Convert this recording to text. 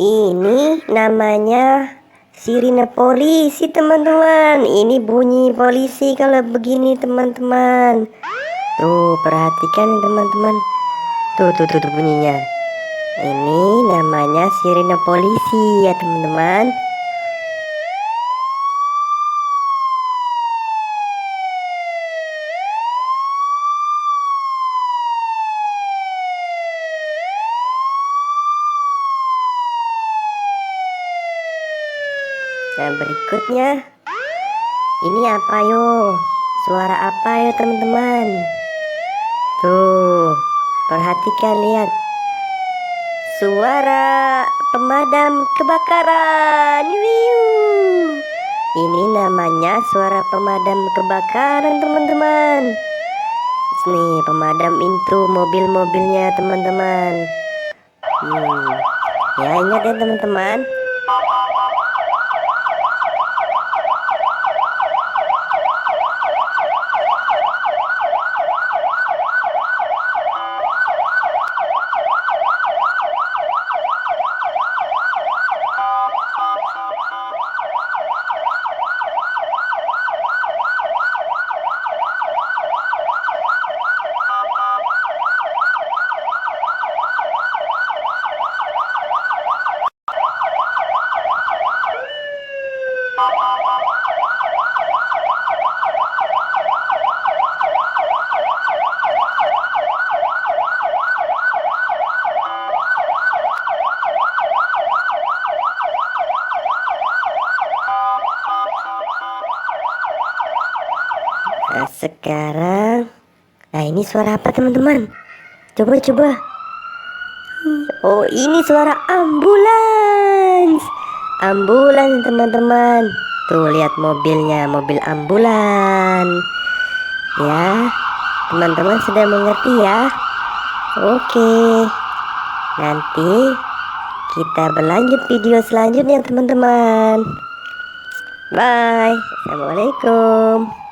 Ini namanya sirine polisi, teman-teman. Ini bunyi polisi kalau begini, teman-teman. Tuh, perhatikan teman-teman. Tuh bunyinya. Ini namanya sirine polisi ya, teman-teman. Nah, berikutnya ini apa yo? Suara apa yo, teman-teman? Tuh, perhatikan, lihat. Suara pemadam kebakaran. Wiu. Ini namanya suara pemadam kebakaran, teman-teman. Nih, pemadam itu mobil-mobilnya, teman-teman. Ya, ingat ya, teman-teman. Nah, sekarang, nah ini suara apa, teman-teman? Coba. Oh, ini suara ambulans. Ambulans, teman-teman. Tuh, lihat mobilnya, mobil ambulan. Ya, teman-teman sudah mengerti ya? Oke. Nanti kita berlanjut video selanjutnya, teman-teman. Bye. Assalamualaikum.